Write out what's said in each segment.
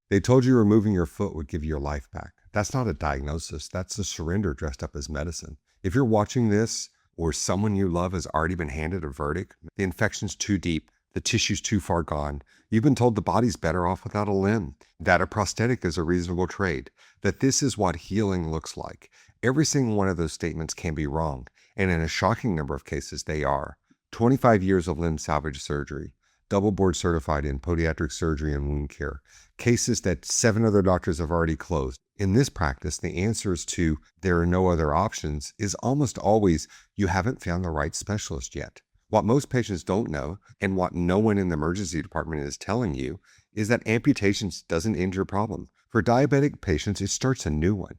They told you removing your foot would give you your life back. That's not a diagnosis. That's a surrender dressed up as medicine. If you're watching this or someone you love has already been handed a verdict, the infection's too deep, the tissue's too far gone, you've been told the body's better off without a limb, that a prosthetic is a reasonable trade, that this is what healing looks like. Every single one of those statements can be wrong, and in a shocking number of cases, they are. 25 years of limb salvage surgery, double board certified in podiatric surgery and wound care, cases that 7 other doctors have already closed. In this practice, the answers to there are no other options is almost always you haven't found the right specialist yet. What most patients don't know, and what no one in the emergency department is telling you, is that amputations doesn't end your problem. For diabetic patients, it starts a new one.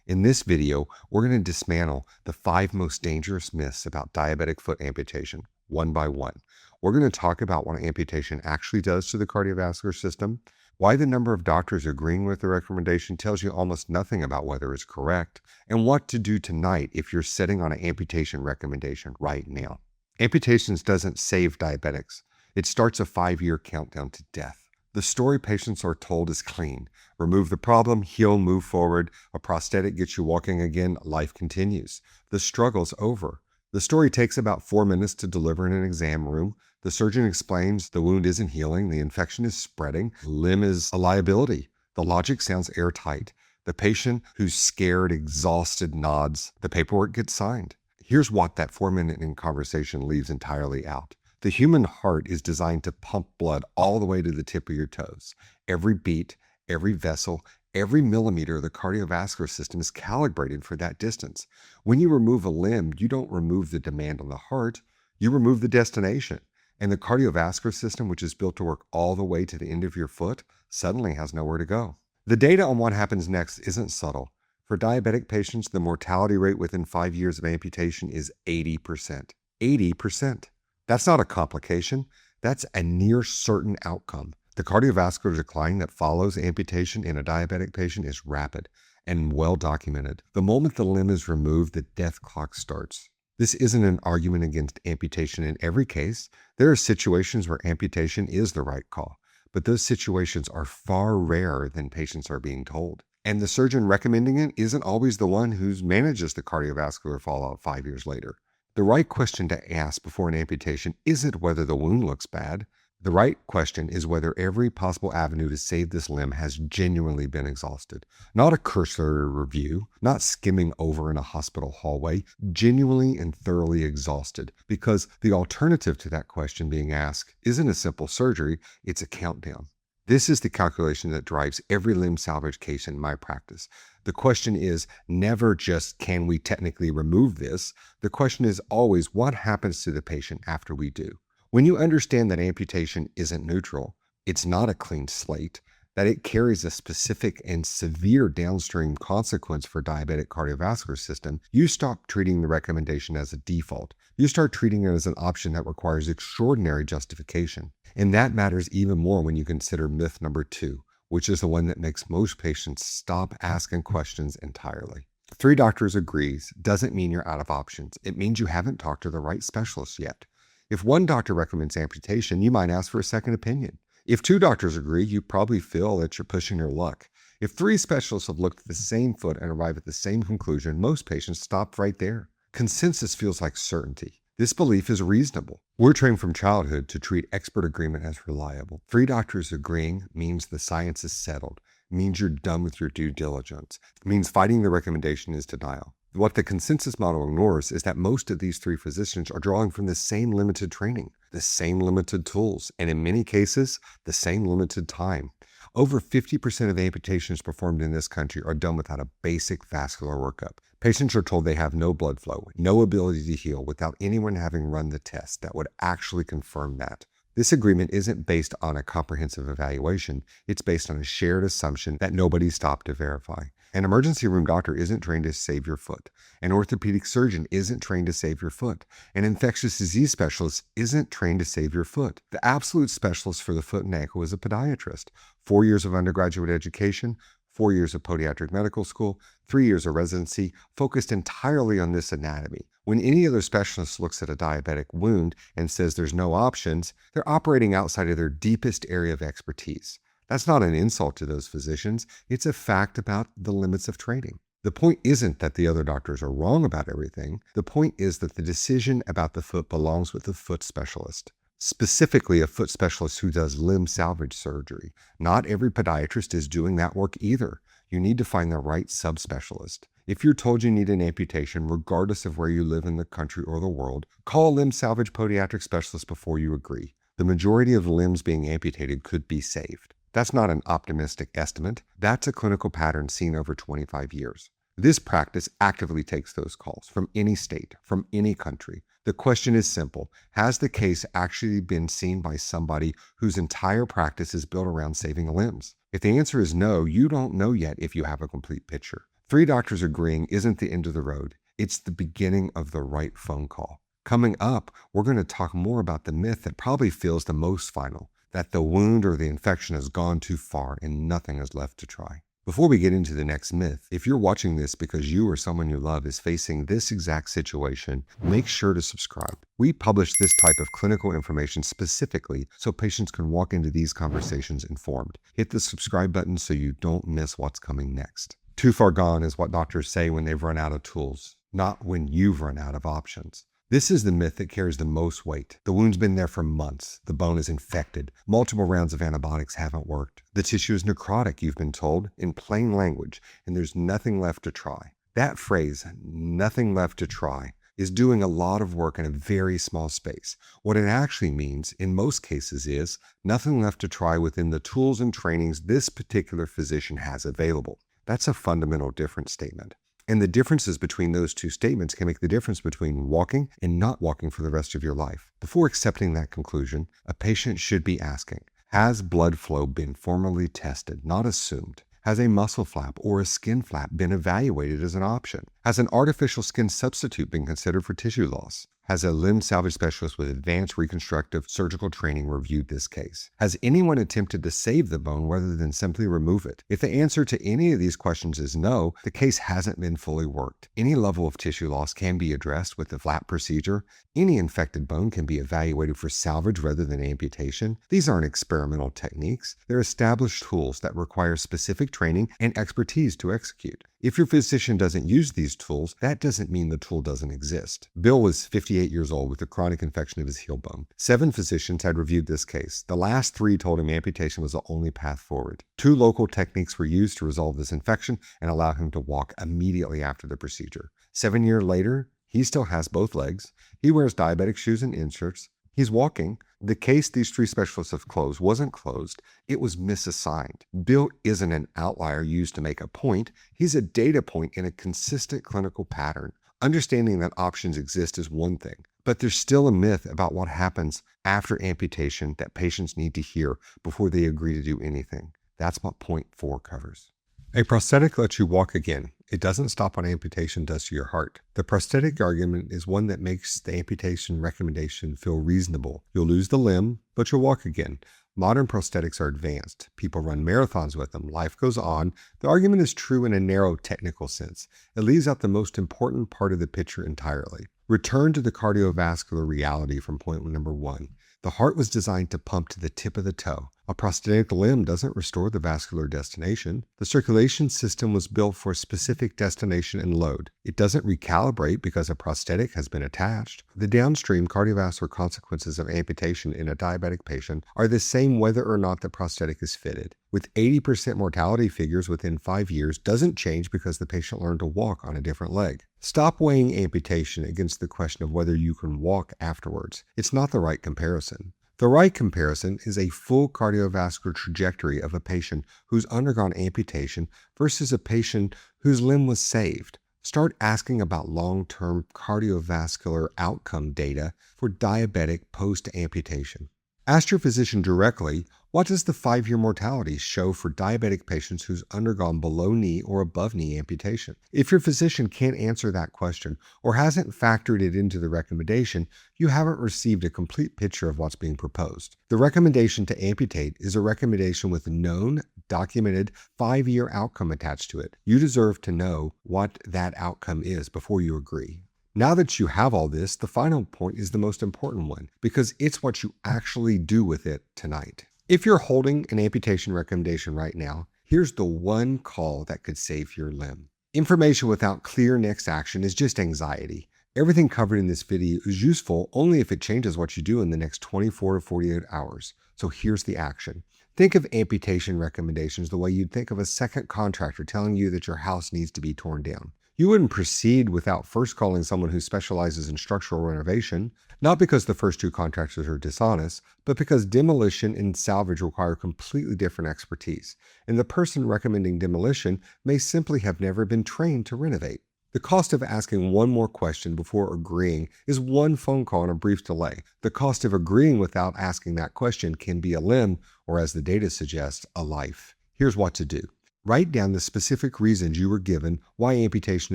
In this video, we're going to dismantle the 5 most dangerous myths about diabetic foot amputation, one by one. We're going to talk about what amputation actually does to the cardiovascular system, why the number of doctors agreeing with the recommendation tells you almost nothing about whether it's correct, and what to do tonight if you're sitting on an amputation recommendation right now. Amputations doesn't save diabetics. It starts a 5-year countdown to death. The story patients are told is clean. Remove the problem, heal, move forward. A prosthetic gets you walking again, life continues. The struggle's over. The story takes about 4 minutes to deliver in an exam room. The surgeon explains the wound isn't healing, the infection is spreading, limb is a liability. The logic sounds airtight. The patient who's scared, exhausted, nods. The paperwork gets signed. Here's what that 4-minute conversation leaves entirely out. The human heart is designed to pump blood all the way to the tip of your toes. Every beat, every vessel, every millimeter of the cardiovascular system is calibrated for that distance. When you remove a limb, you don't remove the demand on the heart, you remove the destination. And the cardiovascular system, which is built to work all the way to the end of your foot, suddenly has nowhere to go. The data on what happens next isn't subtle. For diabetic patients, the mortality rate within 5 years of amputation is 80%. 80%. That's not a complication. That's a near certain outcome. The cardiovascular decline that follows amputation in a diabetic patient is rapid and well documented. The moment the limb is removed, the death clock starts. This isn't an argument against amputation in every case. There are situations where amputation is the right call, but those situations are far rarer than patients are being told. And the surgeon recommending it isn't always the one who manages the cardiovascular fallout 5 years later. The right question to ask before an amputation isn't whether the wound looks bad. The right question is whether every possible avenue to save this limb has genuinely been exhausted. Not a cursory review, not skimming over in a hospital hallway, genuinely and thoroughly exhausted. Because the alternative to that question being asked isn't a simple surgery, it's a countdown. This is the calculation that drives every limb salvage case in my practice. The question is never just, can we technically remove this? The question is always, what happens to the patient after we do? When you understand that amputation isn't neutral, it's not a clean slate, that it carries a specific and severe downstream consequence for diabetic cardiovascular system, you stop treating the recommendation as a default. You start treating it as an option that requires extraordinary justification. And that matters even more when you consider myth number 2, which is the one that makes most patients stop asking questions entirely. 3 doctors agrees doesn't mean you're out of options. It means you haven't talked to the right specialist yet. If 1 doctor recommends amputation, you might ask for a second opinion. If 2 doctors agree, you probably feel that you're pushing your luck. If 3 specialists have looked at the same foot and arrive at the same conclusion, most patients stop right there. Consensus feels like certainty. This belief is reasonable. We're trained from childhood to treat expert agreement as reliable. 3 doctors agreeing means the science is settled, means you're done with your due diligence, means fighting the recommendation is denial. What the consensus model ignores is that most of these 3 physicians are drawing from the same limited training, the same limited tools, and in many cases, the same limited time. Over 50% of amputations performed in this country are done without a basic vascular workup. Patients are told they have no blood flow, no ability to heal without anyone having run the test that would actually confirm that. This agreement isn't based on a comprehensive evaluation. It's based on a shared assumption that nobody stopped to verify. An emergency room doctor isn't trained to save your foot. An orthopedic surgeon isn't trained to save your foot. An infectious disease specialist isn't trained to save your foot. The absolute specialist for the foot and ankle is a podiatrist. 4 years of undergraduate education, 4 years of podiatric medical school, 3 years of residency, focused entirely on this anatomy. When any other specialist looks at a diabetic wound and says there's no options, they're operating outside of their deepest area of expertise. That's not an insult to those physicians. It's a fact about the limits of training. The point isn't that the other doctors are wrong about everything. The point is that the decision about the foot belongs with the foot specialist, specifically a foot specialist who does limb salvage surgery. Not every podiatrist is doing that work either. You need to find the right subspecialist. If you're told you need an amputation, regardless of where you live in the country or the world, call a limb salvage podiatric specialist before you agree. The majority of limbs being amputated could be saved. That's not an optimistic estimate. That's a clinical pattern seen over 25 years. This practice actively takes those calls from any state, from any country. The question is simple. Has the case actually been seen by somebody whose entire practice is built around saving limbs? If the answer is no, you don't know yet if you have a complete picture. 3 doctors agreeing isn't the end of the road. It's the beginning of the right phone call. Coming up, we're going to talk more about the myth that probably feels the most final, that the wound or the infection has gone too far and nothing is left to try. Before we get into the next myth, if you're watching this because you or someone you love is facing this exact situation, make sure to subscribe. We publish this type of clinical information specifically so patients can walk into these conversations informed. Hit the subscribe button so you don't miss what's coming next. Too far gone is what doctors say when they've run out of tools, not when you've run out of options. This is the myth that carries the most weight. The wound's been there for months. The bone is infected. Multiple rounds of antibiotics haven't worked. The tissue is necrotic, you've been told, in plain language, and there's nothing left to try. That phrase, nothing left to try, is doing a lot of work in a very small space. What it actually means, in most cases, is nothing left to try within the tools and trainings this particular physician has available. That's a fundamental difference statement. And the differences between those two statements can make the difference between walking and not walking for the rest of your life. Before accepting that conclusion, a patient should be asking, has blood flow been formally tested, not assumed? Has a muscle flap or a skin flap been evaluated as an option? Has an artificial skin substitute been considered for tissue loss? Has a limb salvage specialist with advanced reconstructive surgical training reviewed this case? Has anyone attempted to save the bone rather than simply remove it? If the answer to any of these questions is no, the case hasn't been fully worked. Any level of tissue loss can be addressed with the flap procedure. Any infected bone can be evaluated for salvage rather than amputation. These aren't experimental techniques. They're established tools that require specific training and expertise to execute. If your physician doesn't use these tools, that doesn't mean the tool doesn't exist. Bill was 58 years old with a chronic infection of his heel bone. 7 physicians had reviewed this case. The last 3 told him amputation was the only path forward. 2 local techniques were used to resolve this infection and allow him to walk immediately after the procedure. 7 years later, he still has both legs. He wears diabetic shoes and inserts. He's walking. The case these 3 specialists have closed wasn't closed. It was misassigned. Bill isn't an outlier used to make a point. He's a data point in a consistent clinical pattern. Understanding that options exist is one thing, but there's still a myth about what happens after amputation that patients need to hear before they agree to do anything. That's what point 4 covers. A prosthetic lets you walk again. It doesn't stop what amputation does to your heart. The prosthetic argument is one that makes the amputation recommendation feel reasonable. You'll lose the limb, but you'll walk again. Modern prosthetics are advanced. People run marathons with them. Life goes on. The argument is true in a narrow technical sense. It leaves out the most important part of the picture entirely. Return to the cardiovascular reality from point number 1. The heart was designed to pump to the tip of the toe. A prosthetic limb doesn't restore the vascular destination. The circulation system was built for a specific destination and load. It doesn't recalibrate because a prosthetic has been attached. The downstream cardiovascular consequences of amputation in a diabetic patient are the same whether or not the prosthetic is fitted. With 80% mortality figures within 5 years doesn't change because the patient learned to walk on a different leg. Stop weighing amputation against the question of whether you can walk afterwards. It's not the right comparison. The right comparison is a full cardiovascular trajectory of a patient who's undergone amputation versus a patient whose limb was saved. Start asking about long-term cardiovascular outcome data for diabetic post-amputation. Ask your physician directly, what does the 5-year mortality show for diabetic patients who's undergone below-knee or above-knee amputation? If your physician can't answer that question or hasn't factored it into the recommendation, you haven't received a complete picture of what's being proposed. The recommendation to amputate is a recommendation with a known, documented 5-year outcome attached to it. You deserve to know what that outcome is before you agree. Now that you have all this, the final point is the most important one because it's what you actually do with it tonight. If you're holding an amputation recommendation right now, here's the one call that could save your limb. Information without clear next action is just anxiety. Everything covered in this video is useful only if it changes what you do in the next 24 to 48 hours. So here's the action. Think of amputation recommendations the way you'd think of a second contractor telling you that your house needs to be torn down. You wouldn't proceed without first calling someone who specializes in structural renovation, not because the first two contractors are dishonest, but because demolition and salvage require completely different expertise, and the person recommending demolition may simply have never been trained to renovate. The cost of asking one more question before agreeing is one phone call and a brief delay. The cost of agreeing without asking that question can be a limb, or as the data suggests, a life. Here's what to do. Write down the specific reasons you were given why amputation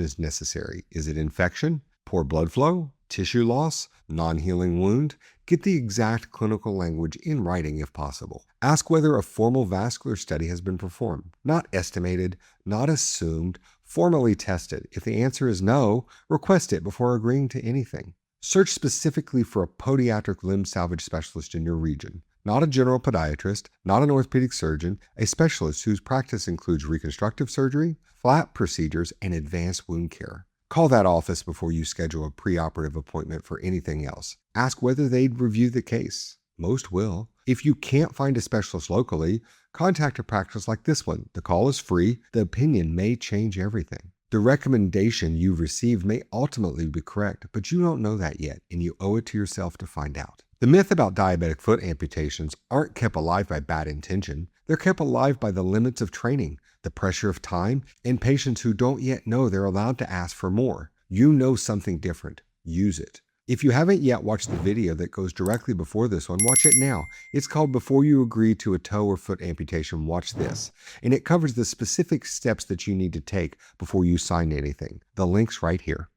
is necessary. Is it infection, poor blood flow, tissue loss, non-healing wound? Get the exact clinical language in writing if possible. Ask whether a formal vascular study has been performed. Not estimated, not assumed, formally tested. If the answer is no, request it before agreeing to anything. Search specifically for a podiatric limb salvage specialist in your region. Not a general podiatrist, not an orthopedic surgeon, a specialist whose practice includes reconstructive surgery, flap procedures, and advanced wound care. Call that office before you schedule a preoperative appointment for anything else. Ask whether they'd review the case. Most will. If you can't find a specialist locally, contact a practice like this one. The call is free. The opinion may change everything. The recommendation you've received may ultimately be correct, but you don't know that yet, and you owe it to yourself to find out. The myth about diabetic foot amputations aren't kept alive by bad intention. They're kept alive by the limits of training, the pressure of time, and patients who don't yet know they're allowed to ask for more. You know something different. Use it. If you haven't yet watched the video that goes directly before this one, watch it now. It's called Before You Agree to a Toe or Foot Amputation, Watch This. And it covers the specific steps that you need to take before you sign anything. The link's right here.